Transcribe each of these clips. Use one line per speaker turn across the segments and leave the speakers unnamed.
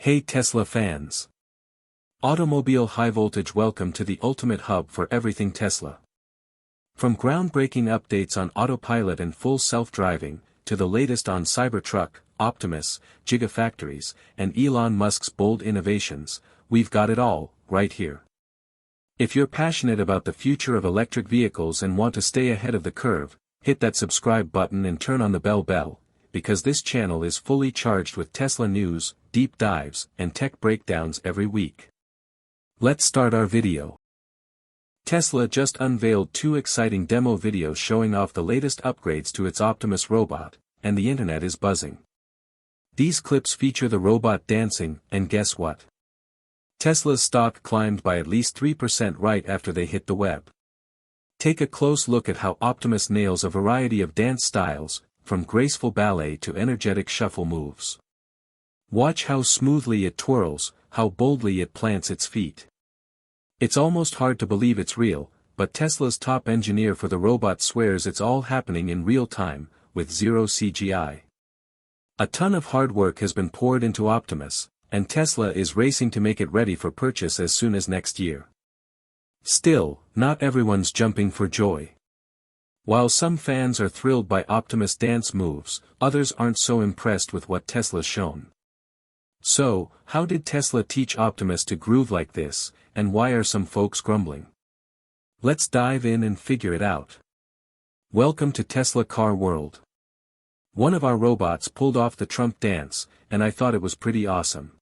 Hey Tesla fans! Automobile high voltage, welcome to the ultimate hub for everything Tesla. From groundbreaking updates on autopilot and full self-driving, to the latest on Cybertruck, Optimus, Gigafactories, and Elon Musk's bold innovations, we've got it all, right here. If you're passionate about the future of electric vehicles and want to stay ahead of the curve, hit that subscribe button and turn on the bell, because this channel is fully charged with Tesla news, deep dives, and tech breakdowns every week. Let's start our video. Tesla just unveiled two exciting demo videos showing off the latest upgrades to its Optimus robot, and the internet is buzzing. These clips feature the robot dancing, and guess what? Tesla's stock climbed by at least 3% right after they hit the web. Take a close look at how Optimus nails a variety of dance styles, from graceful ballet to energetic shuffle moves. Watch how smoothly it twirls, how boldly it plants its feet. It's almost hard to believe it's real, but Tesla's top engineer for the robot swears it's all happening in real time, with zero CGI. A ton of hard work has been poured into Optimus, and Tesla is racing to make it ready for purchase as soon as next year. Still, not everyone's jumping for joy. While some fans are thrilled by Optimus' dance moves, others aren't so impressed with what Tesla's shown. So, how did Tesla teach Optimus to groove like this, and why are some folks grumbling? Let's dive in and figure it out. Welcome to Tesla Car World. One of our robots pulled off the Trump dance, and I thought it was pretty awesome.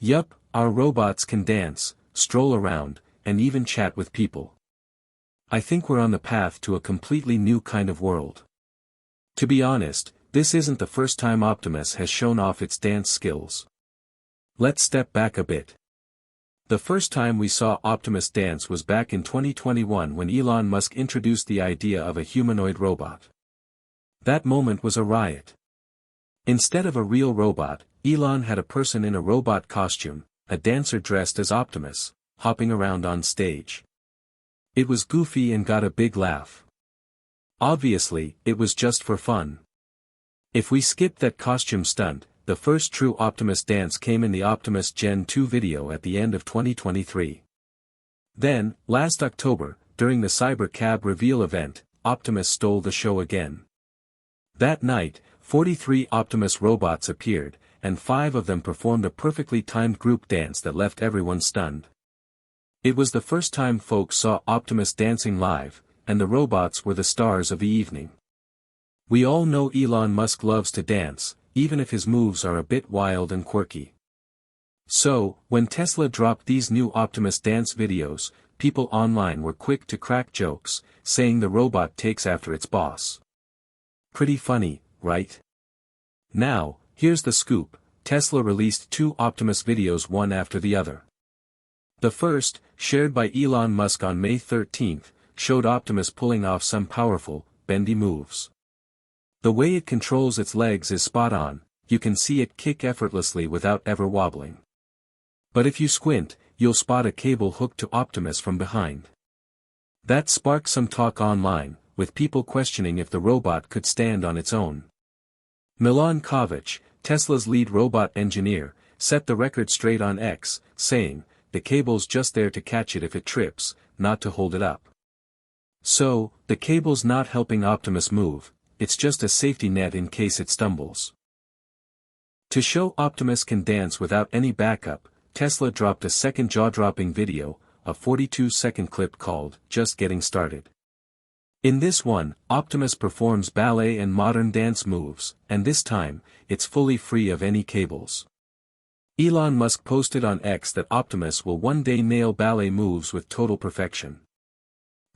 Yup, our robots can dance, stroll around, and even chat with people. I think we're on the path to a completely new kind of world. To be honest, this isn't the first time Optimus has shown off its dance skills. Let's step back a bit. The first time we saw Optimus dance was back in 2021 when Elon Musk introduced the idea of a humanoid robot. That moment was a riot. Instead of a real robot, Elon had a person in a robot costume, a dancer dressed as Optimus, hopping around on stage. It was goofy and got a big laugh. Obviously, it was just for fun. If we skip that costume stunt, the first true Optimus dance came in the Optimus Gen 2 video at the end of 2023. Then, last October, during the Cybercab reveal event, Optimus stole the show again. That night, 43 Optimus robots appeared, and 5 of them performed a perfectly timed group dance that left everyone stunned. It was the first time folks saw Optimus dancing live, and the robots were the stars of the evening. We all know Elon Musk loves to dance, even if his moves are a bit wild and quirky. So, when Tesla dropped these new Optimus dance videos, people online were quick to crack jokes, saying the robot takes after its boss. Pretty funny, right? Now, here's the scoop: Tesla released 2 Optimus videos one after the other. The first, shared by Elon Musk on May 13, showed Optimus pulling off some powerful, bendy moves. The way it controls its legs is spot on, you can see it kick effortlessly without ever wobbling. But if you squint, you'll spot a cable hooked to Optimus from behind. That sparked some talk online, with people questioning if the robot could stand on its own. Elon Musk, Tesla's lead robot engineer, set the record straight on X, saying, "The cable's just there to catch it if it trips, not to hold it up." So, the cable's not helping Optimus move, it's just a safety net in case it stumbles. To show Optimus can dance without any backup, Tesla dropped a second jaw-dropping video, a 42-second clip called, "Just Getting Started." In this one, Optimus performs ballet and modern dance moves, and this time, it's fully free of any cables. Elon Musk posted on X that Optimus will one day nail ballet moves with total perfection.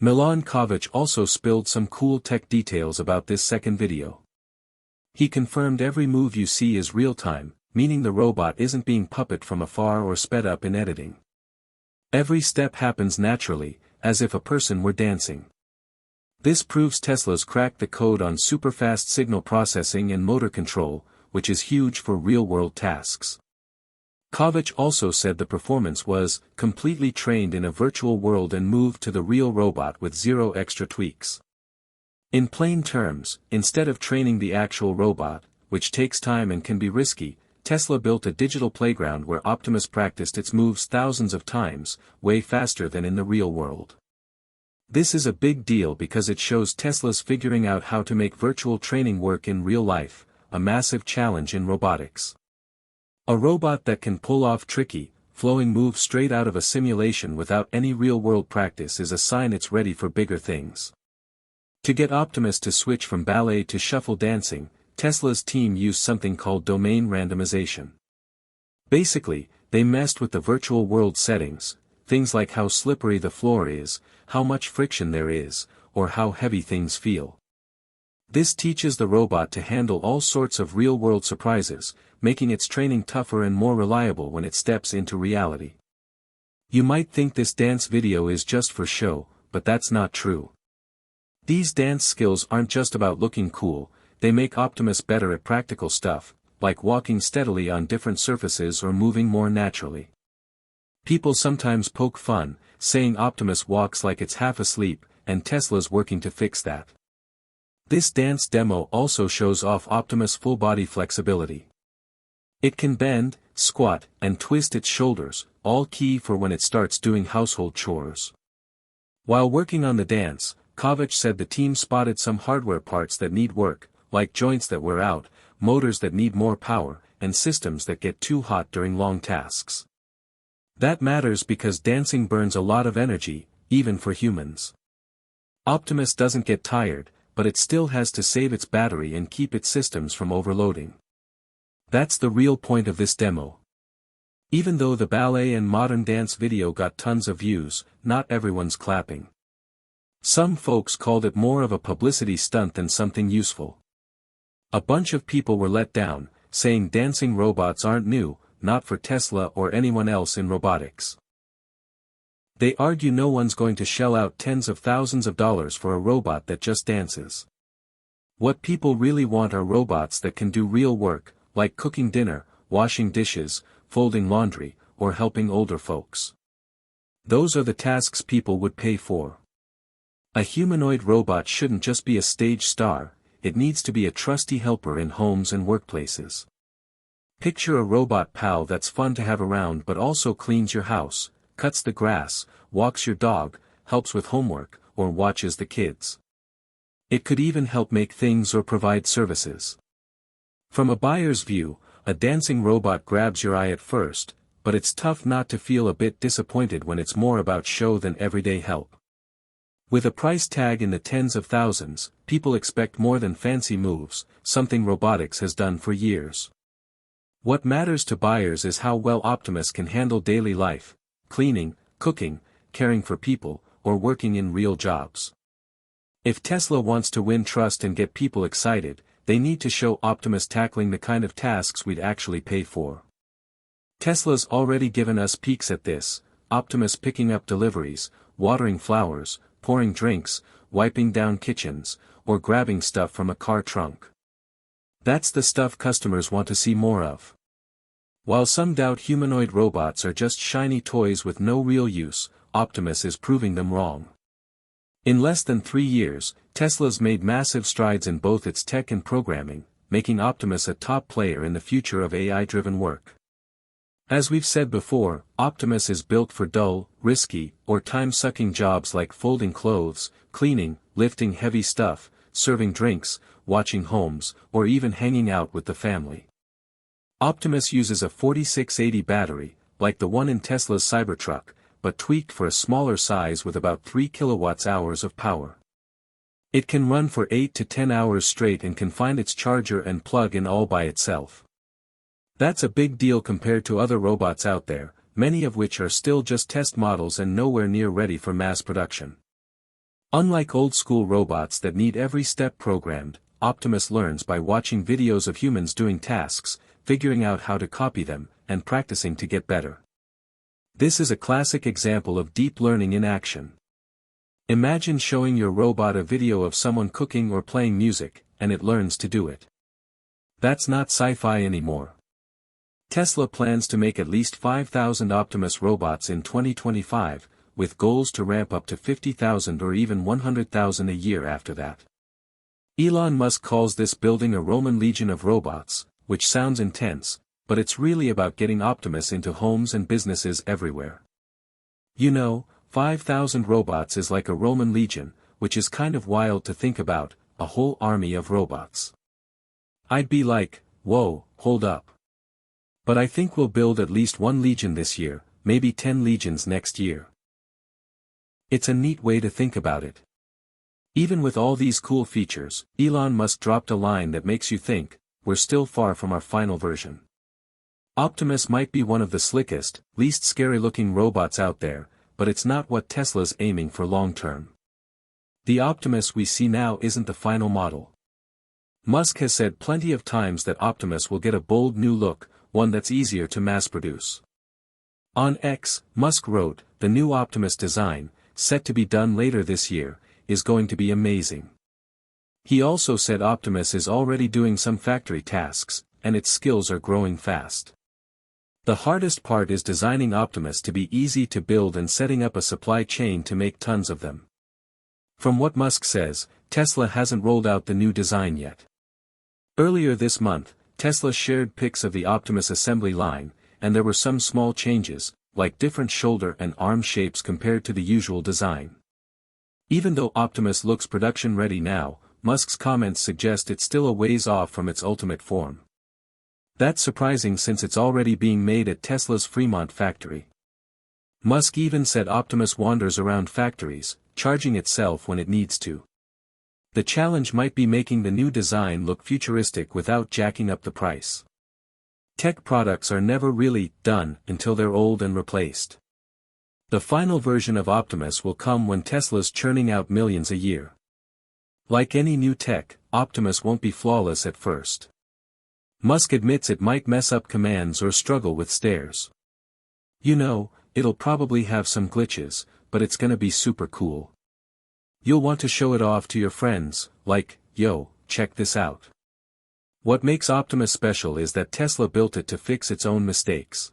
Elon Musk also spilled some cool tech details about this second video. He confirmed every move you see is real-time, meaning the robot isn't being puppeted from afar or sped up in editing. Every step happens naturally, as if a person were dancing. This proves Tesla's cracked the code on super-fast signal processing and motor control, which is huge for real-world tasks. Musk also said the performance was completely trained in a virtual world and moved to the real robot with zero extra tweaks. In plain terms, instead of training the actual robot, which takes time and can be risky, Tesla built a digital playground where Optimus practiced its moves thousands of times, way faster than in the real world. This is a big deal because it shows Tesla's figuring out how to make virtual training work in real life, a massive challenge in robotics. A robot that can pull off tricky, flowing moves straight out of a simulation without any real-world practice is a sign it's ready for bigger things. To get Optimus to switch from ballet to shuffle dancing, Tesla's team used something called domain randomization. Basically, they messed with the virtual world settings, things like how slippery the floor is, how much friction there is, or how heavy things feel. This teaches the robot to handle all sorts of real-world surprises, making its training tougher and more reliable when it steps into reality. You might think this dance video is just for show, but that's not true. These dance skills aren't just about looking cool, they make Optimus better at practical stuff, like walking steadily on different surfaces or moving more naturally. People sometimes poke fun, saying Optimus walks like it's half asleep, and Tesla's working to fix that. This dance demo also shows off Optimus' full-body flexibility. It can bend, squat, and twist its shoulders, all key for when it starts doing household chores. While working on the dance, Kovac said the team spotted some hardware parts that need work, like joints that wear out, motors that need more power, and systems that get too hot during long tasks. That matters because dancing burns a lot of energy, even for humans. Optimus doesn't get tired, but it still has to save its battery and keep its systems from overloading. That's the real point of this demo. Even though the ballet and modern dance video got tons of views, not everyone's clapping. Some folks called it more of a publicity stunt than something useful. A bunch of people were let down, saying dancing robots aren't new, not for Tesla or anyone else in robotics. They argue no one's going to shell out tens of thousands of dollars for a robot that just dances. What people really want are robots that can do real work, like cooking dinner, washing dishes, folding laundry, or helping older folks. Those are the tasks people would pay for. A humanoid robot shouldn't just be a stage star, it needs to be a trusty helper in homes and workplaces. Picture a robot pal that's fun to have around but also cleans your house, cuts the grass, walks your dog, helps with homework, or watches the kids. It could even help make things or provide services. From a buyer's view, a dancing robot grabs your eye at first, but it's tough not to feel a bit disappointed when it's more about show than everyday help. With a price tag in the tens of thousands, people expect more than fancy moves, something robotics has done for years. What matters to buyers is how well Optimus can handle daily life, cleaning, cooking, caring for people, or working in real jobs. If Tesla wants to win trust and get people excited, they need to show Optimus tackling the kind of tasks we'd actually pay for. Tesla's already given us peeks at this, Optimus picking up deliveries, watering flowers, pouring drinks, wiping down kitchens, or grabbing stuff from a car trunk. That's the stuff customers want to see more of. While some doubt humanoid robots are just shiny toys with no real use, Optimus is proving them wrong. In less than 3 years, Tesla's made massive strides in both its tech and programming, making Optimus a top player in the future of AI-driven work. As we've said before, Optimus is built for dull, risky, or time-sucking jobs like folding clothes, cleaning, lifting heavy stuff, serving drinks, watching homes, or even hanging out with the family. Optimus uses a 4680 battery, like the one in Tesla's Cybertruck, but tweaked for a smaller size with about 3 kWh of power. It can run for 8 to 10 hours straight and can find its charger and plug-in all by itself. That's a big deal compared to other robots out there, many of which are still just test models and nowhere near ready for mass production. Unlike old-school robots that need every step programmed, Optimus learns by watching videos of humans doing tasks, figuring out how to copy them, and practicing to get better. This is a classic example of deep learning in action. Imagine showing your robot a video of someone cooking or playing music, and it learns to do it. That's not sci-fi anymore. Tesla plans to make at least 5,000 Optimus robots in 2025, with goals to ramp up to 50,000 or even 100,000 a year after that. Elon Musk calls this building a Roman legion of robots, which sounds intense, but it's really about getting Optimus into homes and businesses everywhere. 5,000 robots is like a Roman legion, which is kind of wild to think about, a whole army of robots. I'd be like, whoa, hold up. But I think we'll build at least 1 legion this year, maybe 10 legions next year. It's a neat way to think about it. Even with all these cool features, Elon Musk dropped a line that makes you think, we're still far from our final version. Optimus might be one of the slickest, least scary-looking robots out there, but it's not what Tesla's aiming for long-term. The Optimus we see now isn't the final model. Musk has said plenty of times that Optimus will get a bold new look, one that's easier to mass-produce. On X, Musk wrote, the new Optimus design, set to be done later this year, is going to be amazing. He also said Optimus is already doing some factory tasks, and its skills are growing fast. The hardest part is designing Optimus to be easy to build and setting up a supply chain to make tons of them. From what Musk says, Tesla hasn't rolled out the new design yet. Earlier this month, Tesla shared pics of the Optimus assembly line, and there were some small changes, like different shoulder and arm shapes compared to the usual design. Even though Optimus looks production ready now, Musk's comments suggest it's still a ways off from its ultimate form. That's surprising since it's already being made at Tesla's Fremont factory. Musk even said Optimus wanders around factories, charging itself when it needs to. The challenge might be making the new design look futuristic without jacking up the price. Tech products are never really done until they're old and replaced. The final version of Optimus will come when Tesla's churning out millions a year. Like any new tech, Optimus won't be flawless at first. Musk admits it might mess up commands or struggle with stairs. It'll probably have some glitches, but it's gonna be super cool. You'll want to show it off to your friends, like, yo, check this out. What makes Optimus special is that Tesla built it to fix its own mistakes.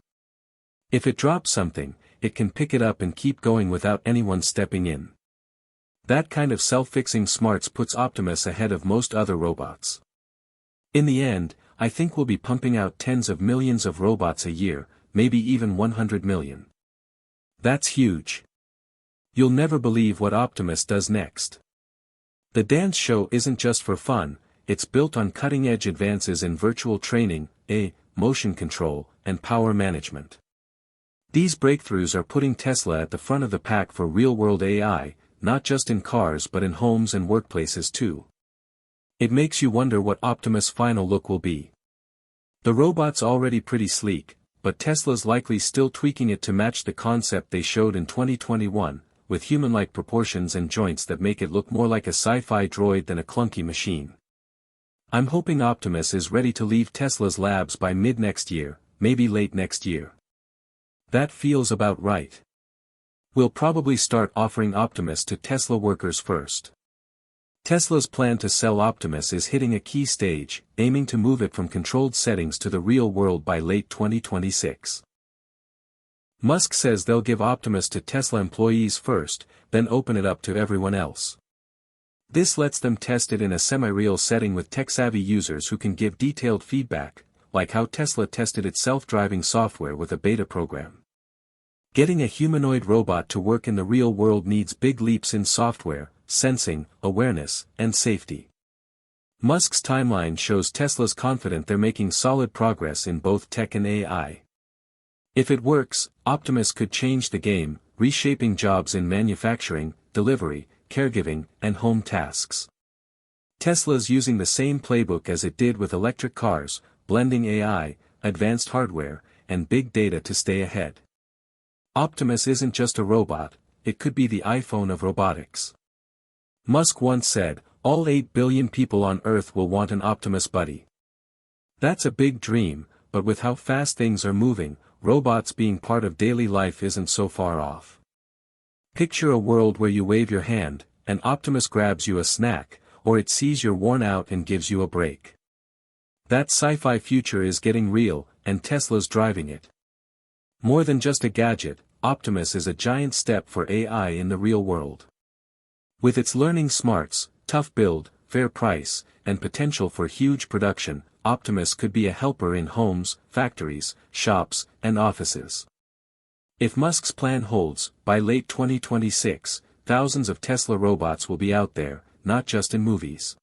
If it drops something, it can pick it up and keep going without anyone stepping in. That kind of self-fixing smarts puts Optimus ahead of most other robots. In the end, I think we'll be pumping out tens of millions of robots a year, maybe even 100 million. That's huge. You'll never believe what Optimus does next. The dance show isn't just for fun, it's built on cutting-edge advances in virtual training, motion control, and power management. These breakthroughs are putting Tesla at the front of the pack for real-world AI, not just in cars but in homes and workplaces too. It makes you wonder what Optimus' final look will be. The robot's already pretty sleek, but Tesla's likely still tweaking it to match the concept they showed in 2021, with human-like proportions and joints that make it look more like a sci-fi droid than a clunky machine. I'm hoping Optimus is ready to leave Tesla's labs by mid-next year, maybe late next year. That feels about right. We'll probably start offering Optimus to Tesla workers first. Tesla's plan to sell Optimus is hitting a key stage, aiming to move it from controlled settings to the real world by late 2026. Musk says they'll give Optimus to Tesla employees first, then open it up to everyone else. This lets them test it in a semi-real setting with tech-savvy users who can give detailed feedback, like how Tesla tested its self-driving software with a beta program. Getting a humanoid robot to work in the real world needs big leaps in software, sensing, awareness, and safety. Musk's timeline shows Tesla's confident they're making solid progress in both tech and AI. If it works, Optimus could change the game, reshaping jobs in manufacturing, delivery, caregiving, and home tasks. Tesla's using the same playbook as it did with electric cars, blending AI, advanced hardware, and big data to stay ahead. Optimus isn't just a robot, it could be the iPhone of robotics. Musk once said, all 8 billion people on Earth will want an Optimus buddy. That's a big dream, but with how fast things are moving, robots being part of daily life isn't so far off. Picture a world where you wave your hand, and Optimus grabs you a snack, or it sees you're worn out and gives you a break. That sci-fi future is getting real, and Tesla's driving it. More than just a gadget, Optimus is a giant step for AI in the real world. With its learning smarts, tough build, fair price, and potential for huge production, Optimus could be a helper in homes, factories, shops, and offices. If Musk's plan holds, by late 2026, thousands of Tesla robots will be out there, not just in movies.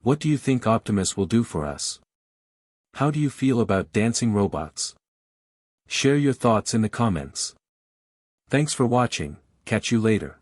What do you think Optimus will do for us? How do you feel about dancing robots? Share your thoughts in the comments. Thanks for watching, catch you later.